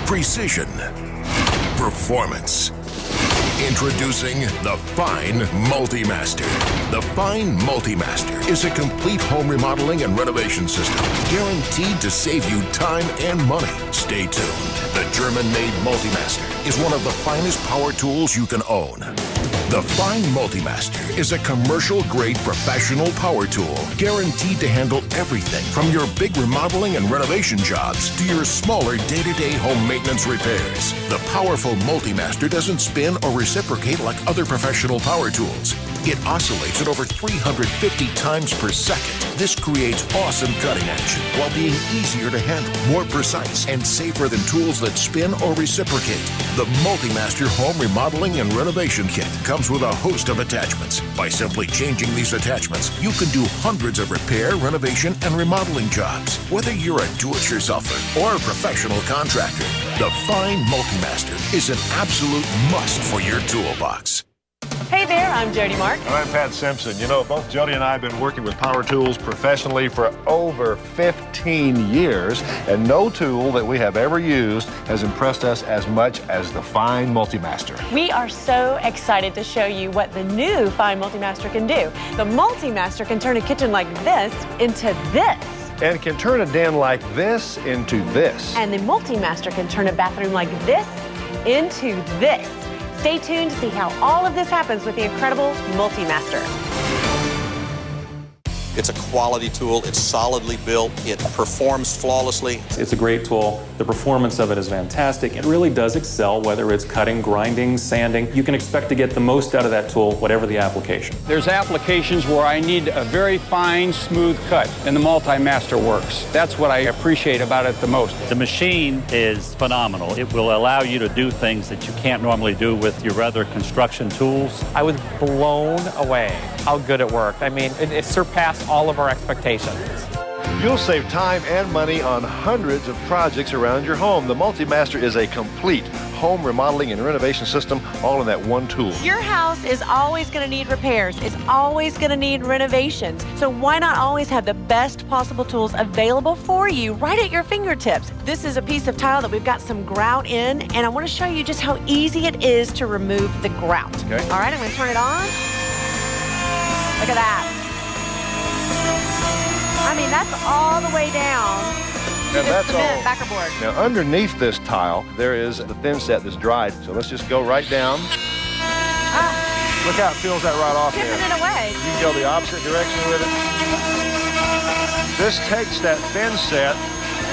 precision, performance. Introducing the Fein MultiMaster. The Fein MultiMaster is a complete home remodeling and renovation system guaranteed to save you time and money. Stay tuned. The German-made MultiMaster is one of the finest power tools you can own. The Fein MultiMaster is a commercial-grade professional power tool guaranteed to handle everything from your big remodeling and renovation jobs to your smaller day-to-day home maintenance repairs. The powerful MultiMaster doesn't spin or reciprocate like other professional power tools. It oscillates at over 350 times per second. This creates awesome cutting action while being easier to handle, more precise, and safer than tools that spin or reciprocate. The MultiMaster Home Remodeling and Renovation Kit comes with a host of attachments. By simply changing these attachments, you can do hundreds of repair, renovation, and remodeling jobs. Whether you're a do-it-yourselfer or a professional contractor, the Fein MultiMaster is an absolute must for your toolbox. Hey there, I'm Jody Mark. And I'm Pat Simpson. You know, both Jody and I have been working with power tools professionally for over 15 years, and no tool that we have ever used has impressed us as much as the Fein MultiMaster. We are so excited to show you what the new Fein MultiMaster can do. The MultiMaster can turn a kitchen like this into this. And can turn a den like this into this. And the MultiMaster can turn a bathroom like this into this. Stay tuned to see how all of this happens with the incredible MultiMaster. It's a quality tool. It's solidly built. It performs flawlessly. It's a great tool. The performance of it is fantastic. It really does excel, whether it's cutting, grinding, sanding. You can expect to get the most out of that tool, whatever the application. There's applications where I need a very fine, smooth cut, and the MultiMaster works. That's what I appreciate about it the most. The machine is phenomenal. It will allow you to do things that you can't normally do with your other construction tools. I was blown away how good it worked. I mean, it surpassed all of our expectations. You'll save time and money on hundreds of projects around your home. The MultiMaster is a complete home remodeling and renovation system, all in that one tool. Your house is always going to need repairs. It's always going to need renovations. So why not always have the best possible tools available for you right at your fingertips? This is a piece of tile that we've got some grout in, and I want to show you just how easy it is to remove the grout. Okay. All right, I'm going to turn it on. Look at that. I mean, that's all the way down to the cement backer board. Now, underneath this tile, there is the thin set that's dried. So let's just go right down. Look how it peels that right off there. Tipping it away. You can go the opposite direction with it. This takes that thin set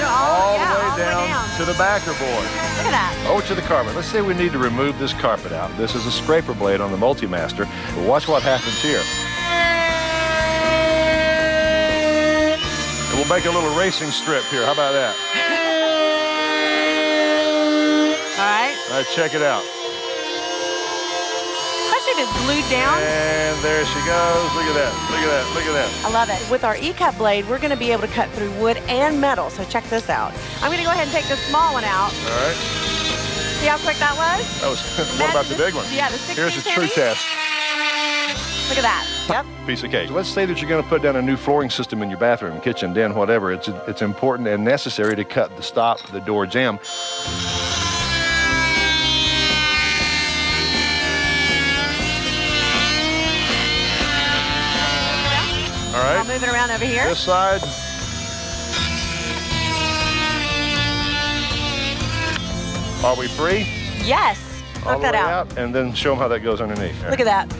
all the way down to the backer board. Look at that. Over to the carpet. Let's say we need to remove this carpet out. This is a scraper blade on the MultiMaster. But watch what happens here. And we'll make a little racing strip here. How about that? All right. All right, check it out. Especially if it's glued down. And there she goes. Look at that. Look at that. Look at that. I love it. With our E-cut blade, we're going to be able to cut through wood and metal. So check this out. I'm going to go ahead and take this small one out. All right. See how quick that was? That was. What about the big one? Yeah, the 16 Here's a true test. Look at that. Yep. Piece of cake. So let's say that you're going to put down a new flooring system in your bathroom, kitchen, den, whatever. It's important and necessary to cut the stop, the door jamb. All right. I'll move it around over here. This side. Are we free? Yes. All Knock the that way out. And then show them how that goes underneath. Look at that.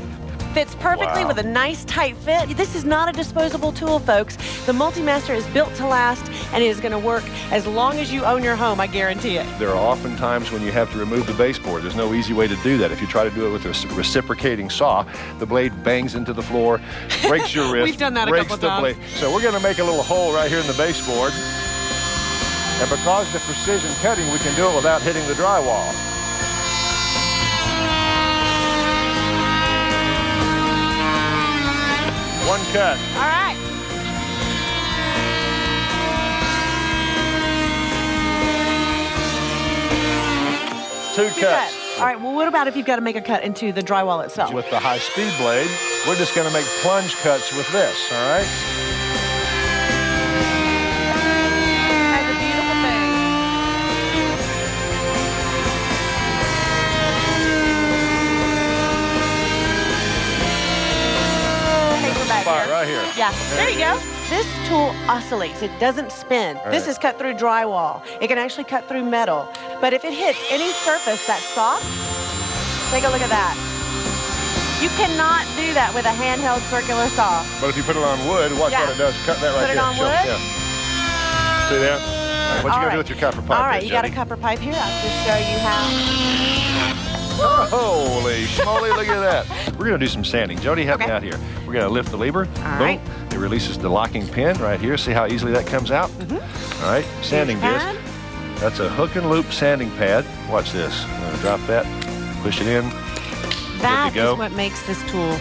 Fits perfectly Wow. with a nice tight fit. This is not a disposable tool, folks. The MultiMaster is built to last, and it is going to work as long as you own your home, I guarantee it. There are often times when you have to remove the baseboard. There's no easy way to do that. If you try to do it with a reciprocating saw, the blade bangs into the floor, breaks your wrist. We've done that a breaks couple the times. blade. So we're going to make a little hole right here in the baseboard. And because of the precision cutting, we can do it without hitting the drywall. One cut. All right. Two cuts. All right, well, what about if you've got to make a cut into the drywall itself? With the high-speed blade, we're just going to make plunge cuts with this, all right? That's a beautiful thing. there you go. This tool oscillates. It doesn't spin. This is cut through drywall. It can actually cut through metal. But if it hits any surface that's soft, take a look at that. You cannot do that with a handheld circular saw. But if you put it on wood, watch what it does. Cut that right there. Put it on wood? Yeah. See that? What you gonna do with your copper pipe? All right, there, you got a copper pipe here. I'll just show you how. Holy schmoly, look at that. We're gonna do some sanding. Jody, help me out here. We're gonna lift the lever. All right. It releases the locking pin right here. See how easily that comes out? All right, sanding disc. That's a hook and loop sanding pad. Watch this. I'm gonna drop that, push it in. That is what makes this tool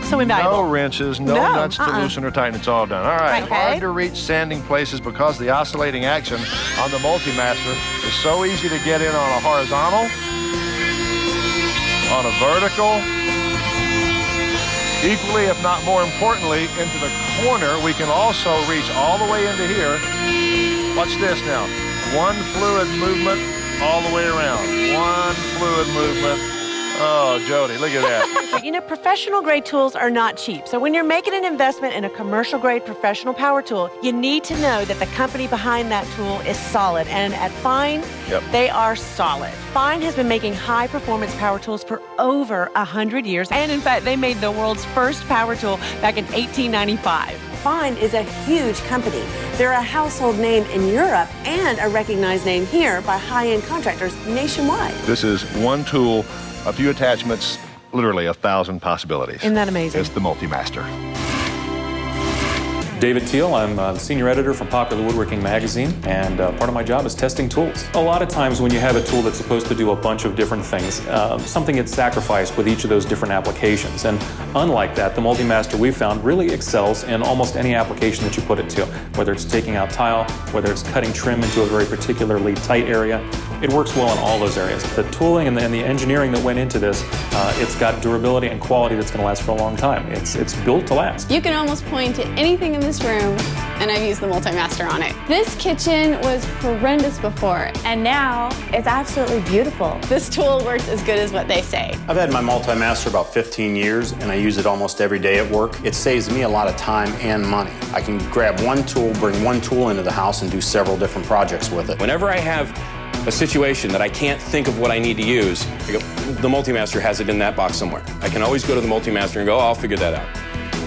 so invaluable. No wrenches, no nuts to loosen or tighten. It's all done. All right, hard to reach sanding places because the oscillating action on the MultiMaster is so easy to get in on a horizontal, on a vertical, equally, if not more importantly, into the corner. We can also reach all the way into here. Watch this now. One fluid movement all the way around. One fluid movement. Oh, Jody, look at that. You know, professional grade tools are not cheap. So when you're making an investment in a commercial grade professional power tool, you need to know that the company behind that tool is solid. And at Fein, they are solid. Fein has been making high performance power tools for over 100 years. And in fact, they made the world's first power tool back in 1895. Fein is a huge company. They're a household name in Europe and a recognized name here by high-end contractors nationwide. This is one tool, a few attachments, literally 1,000 possibilities. Isn't that amazing? It's the MultiMaster. David Teal, I'm the senior editor from Popular Woodworking Magazine, and part of my job is testing tools. A lot of times when you have a tool that's supposed to do a bunch of different things, something gets sacrificed with each of those different applications. And unlike that, the MultiMaster we've found really excels in almost any application that you put it to, whether it's taking out tile, whether it's cutting trim into a very particularly tight area. It works well in all those areas. The tooling and the engineering that went into this, it's got durability and quality that's going to last for a long time. It's built to last. You can almost point to anything in this room, and I've used the MultiMaster on it. This kitchen was horrendous before, and now it's absolutely beautiful. This tool works as good as what they say. I've had my MultiMaster about 15 years, and I use it almost every day at work. It saves me a lot of time and money. I can grab one tool, bring one tool into the house, and do several different projects with it. Whenever I have a situation that I can't think of what I need to use, I go, the MultiMaster has it in that box somewhere. I can always go to the MultiMaster and go, oh, I'll figure that out.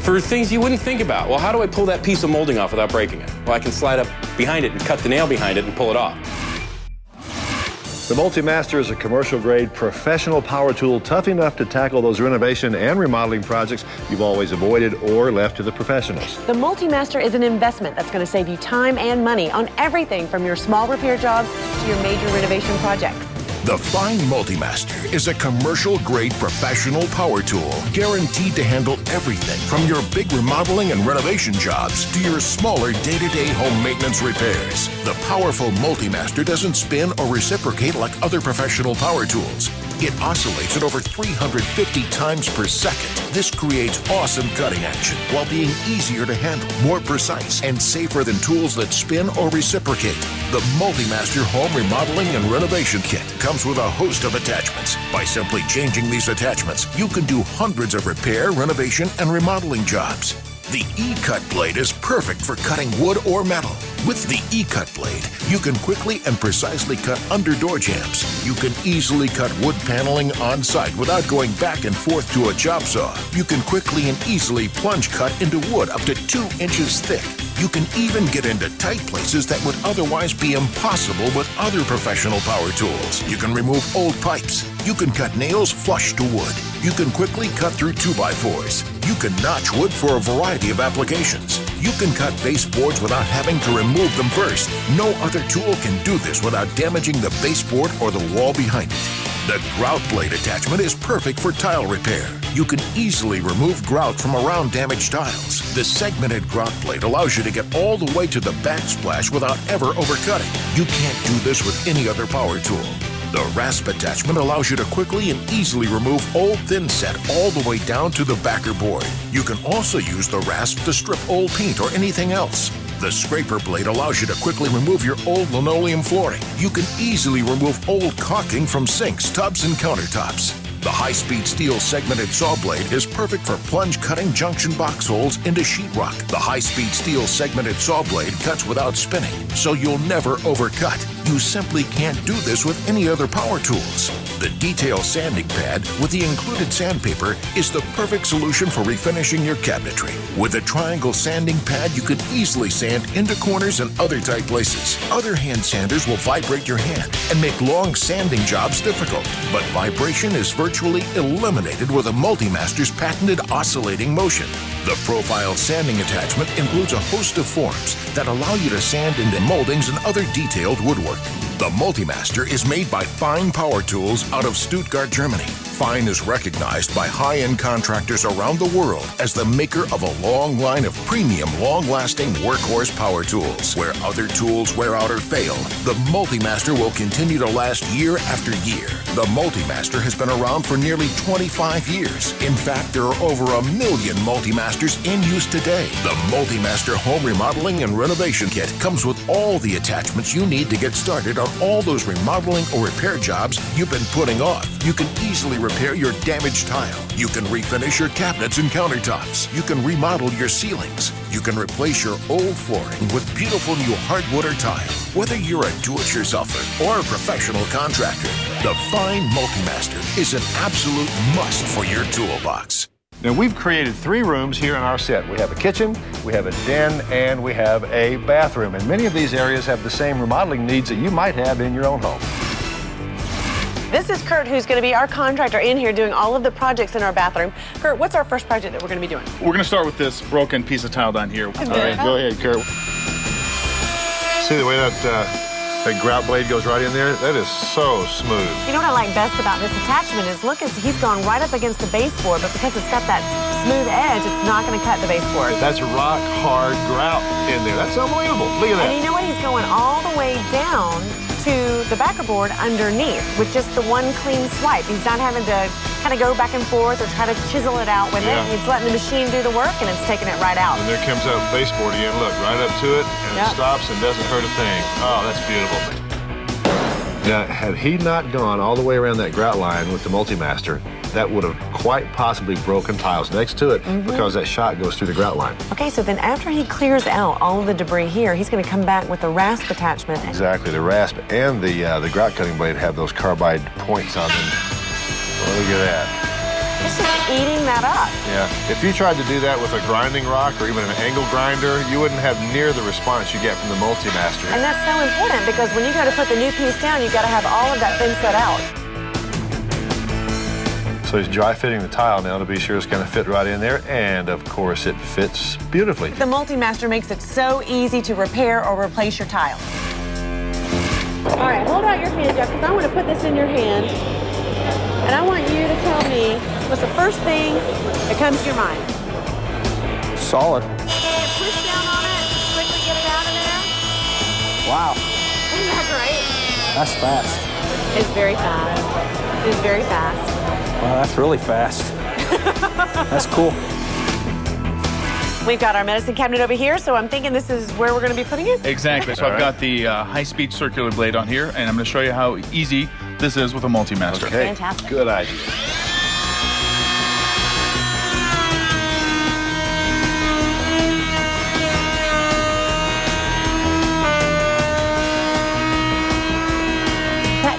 For things you wouldn't think about, well, how do I pull that piece of molding off without breaking it? Well, I can slide up behind it and cut the nail behind it and pull it off. The MultiMaster is a commercial-grade professional power tool tough enough to tackle those renovation and remodeling projects you've always avoided or left to the professionals. The MultiMaster is an investment that's going to save you time and money on everything from your small repair jobs to your major renovation projects. The Fein MultiMaster is a commercial-grade professional power tool guaranteed to handle everything from your big remodeling and renovation jobs to your smaller day-to-day home maintenance repairs. The powerful MultiMaster doesn't spin or reciprocate like other professional power tools. It oscillates at over 350 times per second. This creates awesome cutting action while being easier to handle, more precise, and safer than tools that spin or reciprocate. The MultiMaster Home Remodeling and Renovation Kit comes with a host of attachments. By simply changing these attachments, you can do hundreds of repair, renovation, and remodeling jobs. The E-Cut blade is perfect for cutting wood or metal. With the E-Cut blade, you can quickly and precisely cut under door jambs. You can easily cut wood paneling on site without going back and forth to a chop saw. You can quickly and easily plunge cut into wood up to 2 inches thick. You can even get into tight places that would otherwise be impossible with other professional power tools. You can remove old pipes. You can cut nails flush to wood. You can quickly cut through 2x4s. You can notch wood for a variety of applications. You can cut baseboards without having to remove them first. No other tool can do this without damaging the baseboard or the wall behind it. The grout blade attachment is perfect for tile repair. You can easily remove grout from around damaged tiles. The segmented grout blade allows you to get all the way to the backsplash without ever overcutting. You can't do this with any other power tool. The rasp attachment allows you to quickly and easily remove old thin set all the way down to the backer board. You can also use the rasp to strip old paint or anything else. The scraper blade allows you to quickly remove your old linoleum flooring. You can easily remove old caulking from sinks, tubs, and countertops. The high-speed steel segmented saw blade is perfect for plunge cutting junction box holes into sheetrock. The high-speed steel segmented saw blade cuts without spinning, so you'll never overcut. You simply can't do this with any other power tools. The detail sanding pad with the included sandpaper is the perfect solution for refinishing your cabinetry. With a triangle sanding pad, you can easily sand into corners and other tight places. Other hand sanders will vibrate your hand and make long sanding jobs difficult, but vibration is virtually eliminated with a MultiMaster's patented oscillating motion. The profile sanding attachment includes a host of forms that allow you to sand into moldings and other detailed woodwork. The MultiMaster is made by Fein Power Tools out of Stuttgart, Germany. Fein is recognized by high-end contractors around the world as the maker of a long line of premium, long-lasting workhorse power tools. Where other tools wear out or fail, the MultiMaster will continue to last year after year. The MultiMaster has been around for nearly 25 years. In fact, there are over 1 million MultiMasters in use today. The MultiMaster Home Remodeling and Renovation Kit comes with all the attachments you need to get started on all those remodeling or repair jobs you've been putting off. You can easily repair your damaged tile. You can refinish your cabinets and countertops. You can remodel your ceilings. You can replace your old flooring with beautiful new hardwood or tile. Whether you're a do-it-yourselfer or a professional contractor, the Fein MultiMaster is an absolute must for your toolbox. Now, we've created 3 rooms here in our set. We have a kitchen, we have a den, and we have a bathroom. And many of these areas have the same remodeling needs that you might have in your own home. This is Kurt, who's going to be our contractor in here doing all of the projects in our bathroom. Kurt, what's our first project that we're going to be doing? We're going to start with this broken piece of tile down here. All right, go ahead, Kurt. See the way that grout blade goes right in there? That is so smooth. You know what I like best about this attachment is, look, he's gone right up against the baseboard, but because it's got that smooth edge, it's not going to cut the baseboard. That's rock hard grout in there. That's unbelievable. Look at that. And you know what? He's going all the way down to the backer board underneath with just the one clean swipe. He's not having to kind of go back and forth or try to chisel it out with it. He's letting the machine do the work, and it's taking it right out. And there comes that baseboard again. Look, right up to it, and it stops and doesn't hurt a thing. Oh, that's beautiful. Now, had he not gone all the way around that grout line with the MultiMaster, that would have quite possibly broken tiles next to it because that shot goes through the grout line. Okay, so then after he clears out all of the debris here, he's going to come back with the rasp attachment. Exactly, the rasp and the grout cutting blade have those carbide points on them. Oh, look at that. It's just eating that up. Yeah, if you tried to do that with a grinding rock or even an angle grinder, you wouldn't have near the response you get from the MultiMaster. And that's so important because when you go to put the new piece down, you've got to have all of that thin set out. So he's dry fitting the tile now to be sure it's going to fit right in there, and of course it fits beautifully. The MultiMaster makes it so easy to repair or replace your tile. All right, hold out your hand, Jeff, because I want to put this in your hand, and I want you to tell me what's the first thing that comes to your mind. Solid. Push down on it, quickly get it out of there. Wow. Isn't that great? That's fast. It's very fast. It's very fast. Wow, that's really fast. That's cool. We've got our medicine cabinet over here, so I'm thinking this is where we're going to be putting it? Exactly. So I've got the high-speed circular blade on here, and I'm going to show you how easy this is with a MultiMaster. Okay. Fantastic. Good idea.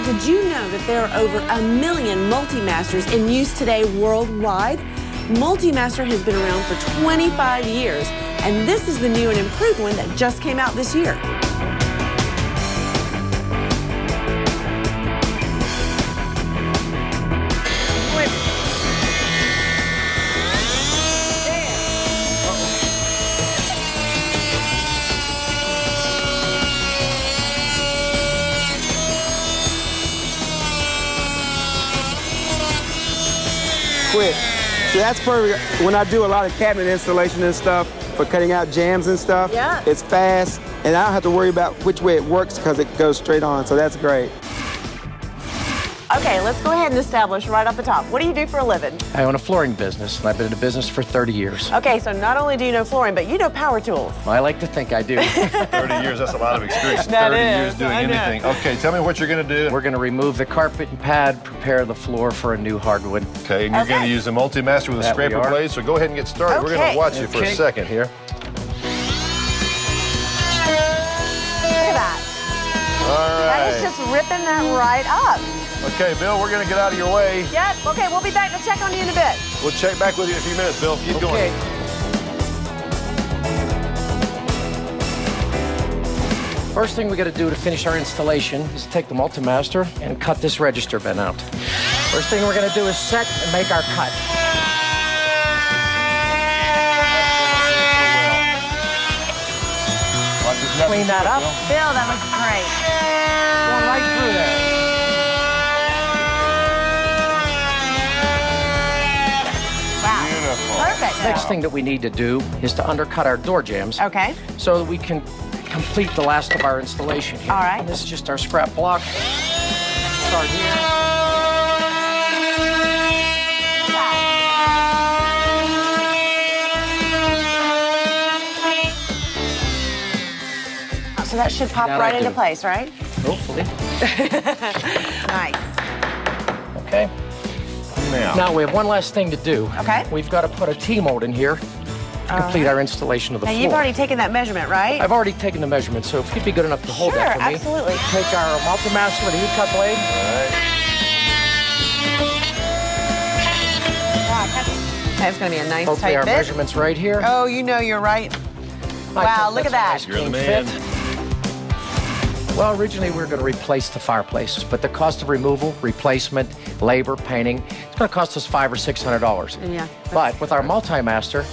Did you know that there are over 1 million MultiMasters in use today worldwide? MultiMaster has been around for 25 years, and this is the new and improved one that just came out this year. Quick. So that's perfect when I do a lot of cabinet installation and stuff for cutting out jams and stuff. Yeah. It's fast, and I don't have to worry about which way it works because it goes straight on, so that's great. Okay, let's go ahead and establish right off the top. What do you do for a living? I own a flooring business, and I've been in the business for 30 years. Okay, so not only do you know flooring, but you know power tools. I like to think I do. 30 years, that's a lot of experience. That 30 is, years doing I know. anything. Okay, tell me what you're going to do. We're going to remove the carpet and pad, prepare the floor for a new hardwood. Okay, and you're going to use the MultiMaster with a That we scraper are. blade, so go ahead and get started. We're going Okay. to watch you for a Okay. second here. Look at that. All That right. is just ripping that right up. Okay, Bill, we're going to get out of your way. Yep, okay, we'll be back to check on you in a bit. We'll check back with you in a few minutes, Bill. Keep Okay. going. First thing we got to do to finish our installation is take the MultiMaster and cut this register bent out. First thing we're going to do is set and make our cut. Clean that up. Bill, that looks great. Going right through there. Wow. Beautiful. Perfect. Next thing that we need to do is to undercut our door jambs. Okay. So that we can complete the last of our installation here. All right. And this is just our scrap block. Start here. So that should pop That right I into do. place, right? Hopefully. Nice. Okay. Now we have one last thing to do. Okay. We've got to put a T-mold in here to complete our installation of the Now, floor. you've already taken that measurement, right? I've already taken the measurement, so if you'd be good enough to hold that Sure, for me. absolutely. Take our MultiMaster with a heat cut blade. That's going to be a nice Hopefully tight our fit. measurements right here. Oh, you know you're right. I Wow, think look at that's that. a nice clean fit. Well, originally we were going to replace the fireplace, but the cost of removal, replacement, labor, painting, it's going to cost us $500 or $600. Yeah. But with our MultiMaster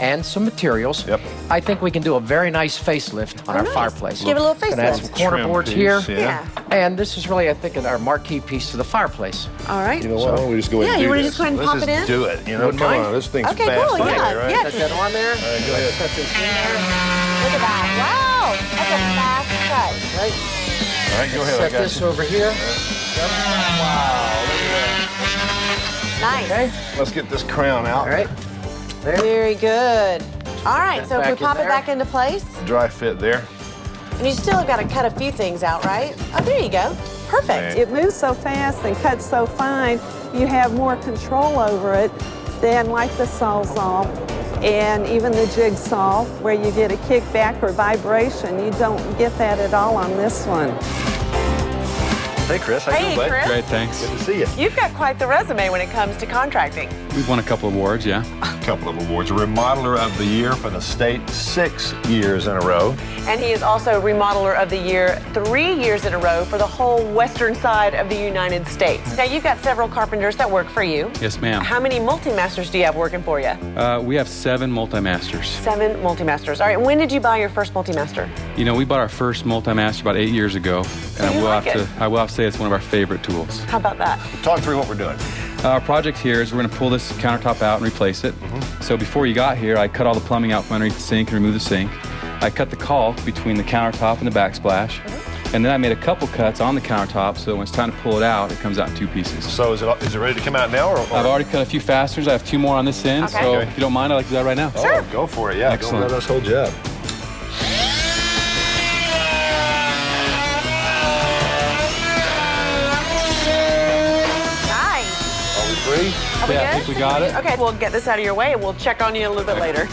and some materials, I think we can do a very nice facelift on our nice. fireplace. Give it a little Gonna add some facelift. corner Trim boards piece, here. yeah. And this is really, I think, our marquee piece to the fireplace. All right. You know what? Why don't we just go ahead Yeah, and you do wanna this? just go ahead and Let's pop it just in? do it. You know, Wouldn't come mind. on. This thing's Okay, fast cool, anyway, yeah. right? Yeah. Set that on there. All right, go ahead. Set this in there. Look at that. Wow. That's a fast cut. Right. All right, go ahead. I Set got this you. over here. Wow, look at Nice. Okay. that. Let's get this crown out. All right. There. Very good. All right, so if we back in pop it there. back into place, Dry fit there. and you still have got to cut a few things out, right? Oh, there you go. Perfect. It moves so fast and cuts so fine, you have more control over it than like the Sawzall and even the jigsaw, where you get a kickback or vibration. You don't get that at all on this one. Hey, Chris. How you Hey, doing, bud? Chris. Great, thanks. Good to see you. You've got quite the resume when it comes to contracting. We've won a couple of awards, yeah. A couple of awards. Remodeler of the Year for the state 6 years in a row. And he is also Remodeler of the Year 3 years in a row for the whole western side of the United States. Now, you've got several carpenters that work for you. Yes, ma'am. How many MultiMasters do you have working for you? We have 7 MultiMasters. 7 MultiMasters. All right, when did you buy your first MultiMaster? You know, we bought our first MultiMaster about 8 years ago, and I you will like have it? to say it's one of our favorite tools. How about that? Talk through what we're doing. Our project here is we're going to pull this countertop out and replace it. So before you got here, I cut all the plumbing out from underneath the sink and removed the sink. I cut the caulk between the countertop and the backsplash. And then I made a couple cuts on the countertop, so when it's time to pull it out, it comes out in 2 pieces. So is it ready to come out now? Or? I've already cut a few fasteners. I have 2 more on this end, Okay. so Okay. if you don't mind, I'd like to do that right now. Oh, go for it. Yeah, Excellent. Don't let us hold you up. Nice. Are we free? Are we Yeah, I good? think we got it. Okay, we'll get this out of your way and we'll check on you a little bit later.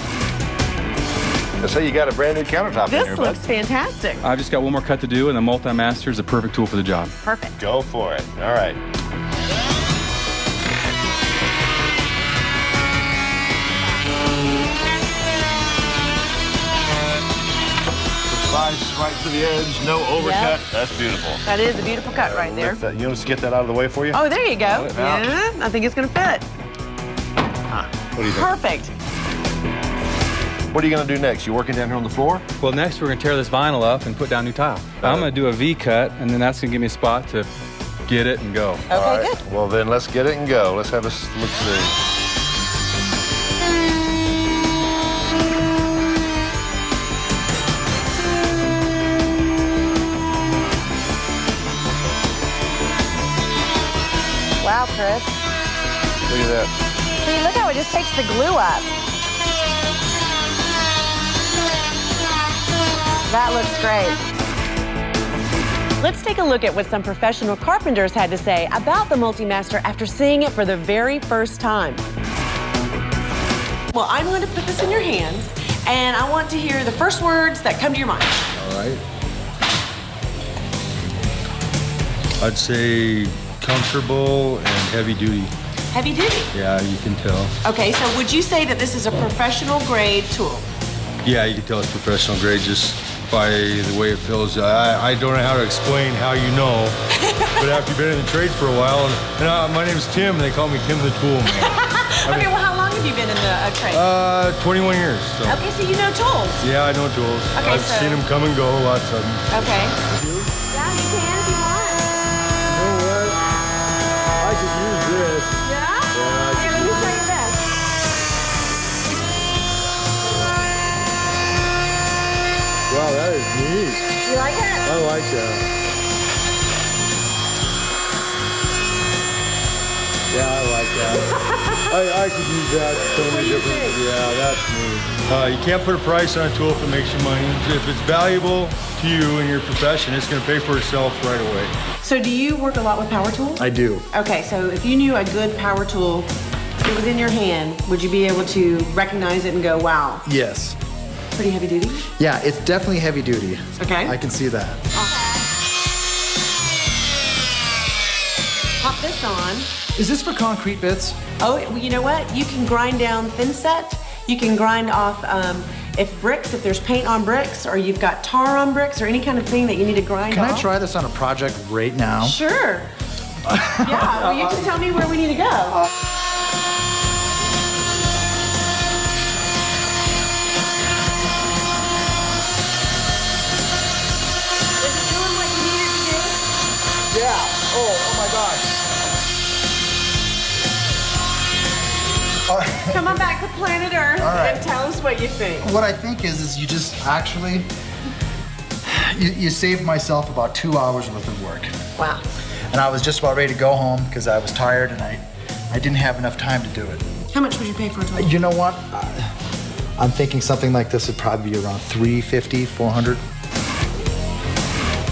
Let's say you got a brand new countertop in This here, looks bud. fantastic. I've just got one more cut to do, and the MultiMaster is the perfect tool for the job. Perfect. Go for it. All right. Precise right to the edge, no overcut. That's beautiful. That is a beautiful cut right there. Lift that. You want us to get that out of the way for you? Oh, there you go. Got it out. Yeah, I think it's going to fit. What do you think? Perfect. What are you going to do next? You working down here on the floor? Well, next we're going to tear this vinyl up and put down new tile. I'm going to do a V cut, and then that's going to give me a spot to get it and go. Okay, All right. good. Well, then let's get it and go. Let's have a look-see. Wow, Chris. Look at that. See, look how it just takes the glue up. That looks great. Let's take a look at what some professional carpenters had to say about the MultiMaster after seeing it for the very first time. Well, I'm going to put this in your hands, and I want to hear the first words that come to your mind. All right. I'd say comfortable and heavy duty. Heavy duty? Yeah, you can tell. Okay, so would you say that this is a professional grade tool? Yeah, you can tell it's professional grade just by the way it feels. I don't know how to explain how you know, but after you've been in the trade for a while, and my name's Tim, and they call me Tim the Tool Man. Okay, well, how long have you been in the trade? 21 years. So. Okay, so you know tools. Yeah, I know tools. Okay, I've seen them come and go lots of them. Okay. Yeah, you can if you want. You know what? I could use this. Yeah? Yeah, Okay, let me try your best. Wow, that is neat. You like it? I like that. Yeah, I like that. I could use that so many different. Yeah, that's neat. You can't put a price on a tool if it makes you money. If it's valuable to you in your profession, it's going to pay for itself right away. So do you work a lot with power tools? I do. Okay, so if you knew a good power tool, if it was in your hand, would you be able to recognize it and go, wow? Yes. Pretty heavy duty? Yeah, it's definitely heavy duty. Okay. I can see that. Pop this on. Is this for concrete bits? Oh, you know what? You can grind down thin set. You can grind off if there's paint on bricks, or you've got tar on bricks, or any kind of thing that you need to grind off. Can I try this on a project right now? Sure. Yeah, well, you can tell me where we need to go. Yeah. Oh my gosh. Come on back to planet Earth and tell us what you think. What I think is you just actually, you saved myself about 2 hours worth of work. Wow. And I was just about ready to go home because I was tired and I didn't have enough time to do it. How much would you pay for a tool? You know what? I'm thinking something like this would probably be around $350, $400.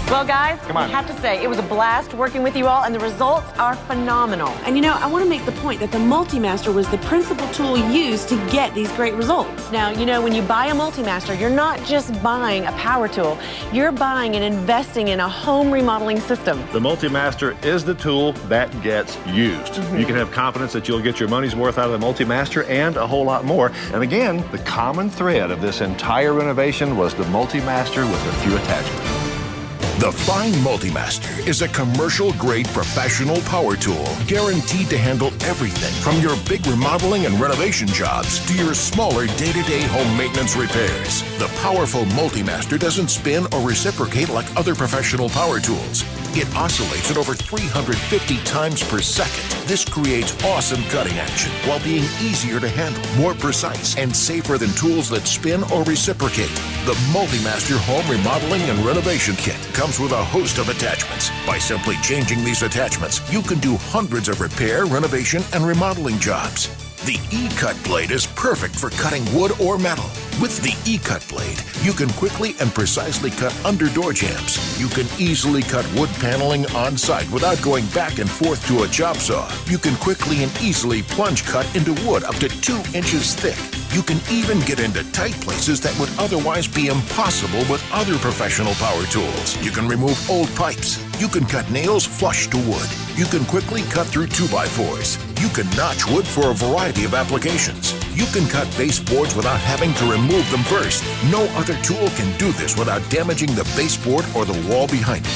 Well, guys, I have to say, it was a blast working with you all, and the results are phenomenal. And you know, I want to make the point that the MultiMaster was the principal tool used to get these great results. Now, you know, when you buy a MultiMaster, you're not just buying a power tool. You're buying and investing in a home remodeling system. The MultiMaster is the tool that gets used. You can have confidence that you'll get your money's worth out of the MultiMaster and a whole lot more. And again, the common thread of this entire renovation was the MultiMaster with a few attachments. The Fein MultiMaster is a commercial-grade professional power tool guaranteed to handle everything from your big remodeling and renovation jobs to your smaller day-to-day home maintenance repairs. The powerful MultiMaster doesn't spin or reciprocate like other professional power tools. It oscillates at over 350 times per second. This creates awesome cutting action while being easier to handle, more precise, and safer than tools that spin or reciprocate. The MultiMaster Home Remodeling and Renovation Kit comes with a host of attachments. By simply changing these attachments, you can do hundreds of repair, renovation, and remodeling jobs. The E-Cut blade is perfect for cutting wood or metal. With the E-Cut blade, you can quickly and precisely cut under door jambs. You can easily cut wood paneling on site without going back and forth to a chop saw. You can quickly and easily plunge cut into wood up to 2 inches thick. You can even get into tight places that would otherwise be impossible with other professional power tools. You can remove old pipes. You can cut nails flush to wood. You can quickly cut through 2x4s. You can notch wood for a variety of applications. You can cut baseboards without having to remove them first. No other tool can do this without damaging the baseboard or the wall behind it.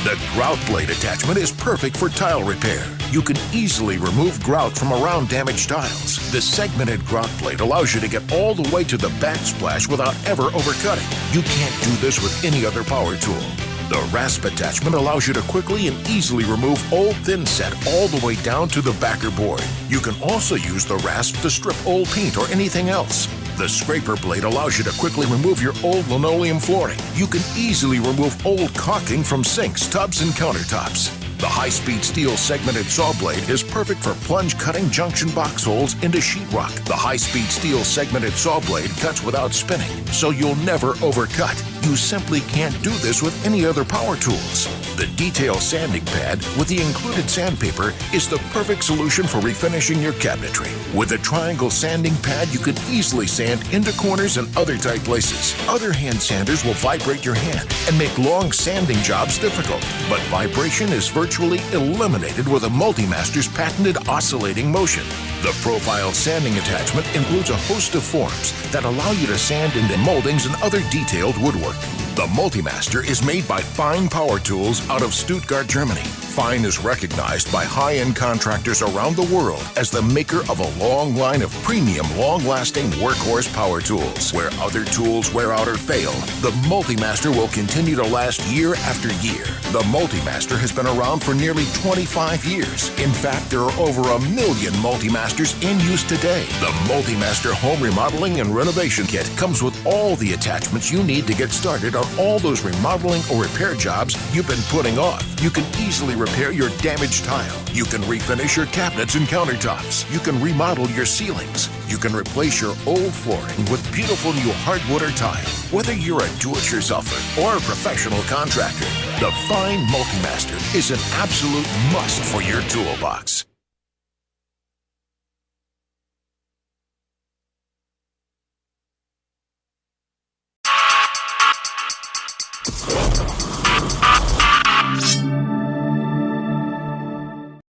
The grout blade attachment is perfect for tile repair. You can easily remove grout from around damaged tiles. The segmented grout blade allows you to get all the way to the backsplash without ever overcutting. You can't do this with any other power tool. The rasp attachment allows you to quickly and easily remove old thin set all the way down to the backer board. You can also use the rasp to strip old paint or anything else. The scraper blade allows you to quickly remove your old linoleum flooring. You can easily remove old caulking from sinks, tubs, and countertops. The high-speed steel segmented saw blade is perfect for plunge cutting junction box holes into sheetrock. The high-speed steel segmented saw blade cuts without spinning, so you'll never overcut. You simply can't do this with any other power tools. The detail sanding pad with the included sandpaper is the perfect solution for refinishing your cabinetry. With a triangle sanding pad, you can easily sand into corners and other tight places. Other hand sanders will vibrate your hand and make long sanding jobs difficult, but vibration is virtually eliminated with a MultiMaster's patented oscillating motion. The profile sanding attachment includes a host of forms that allow you to sand into moldings and other detailed woodwork. The MultiMaster is made by Fein Power Tools out of Stuttgart, Germany. Fein is recognized by high-end contractors around the world as the maker of a long line of premium, long-lasting workhorse power tools. Where other tools wear out or fail, the MultiMaster will continue to last year after year. The MultiMaster has been around for nearly 25 years. In fact, there are over 1 million MultiMasters in use today. The MultiMaster Home Remodeling and Renovation Kit comes with all the attachments you need to get started on all those remodeling or repair jobs you've been putting off. You can easily repair your damaged tile. You can refinish your cabinets and countertops. You can remodel your ceilings. You can replace your old flooring with beautiful new hardwood or tile. Whether you're a do-it-yourselfer or a professional contractor, the Fein MultiMaster is an absolute must for your toolbox.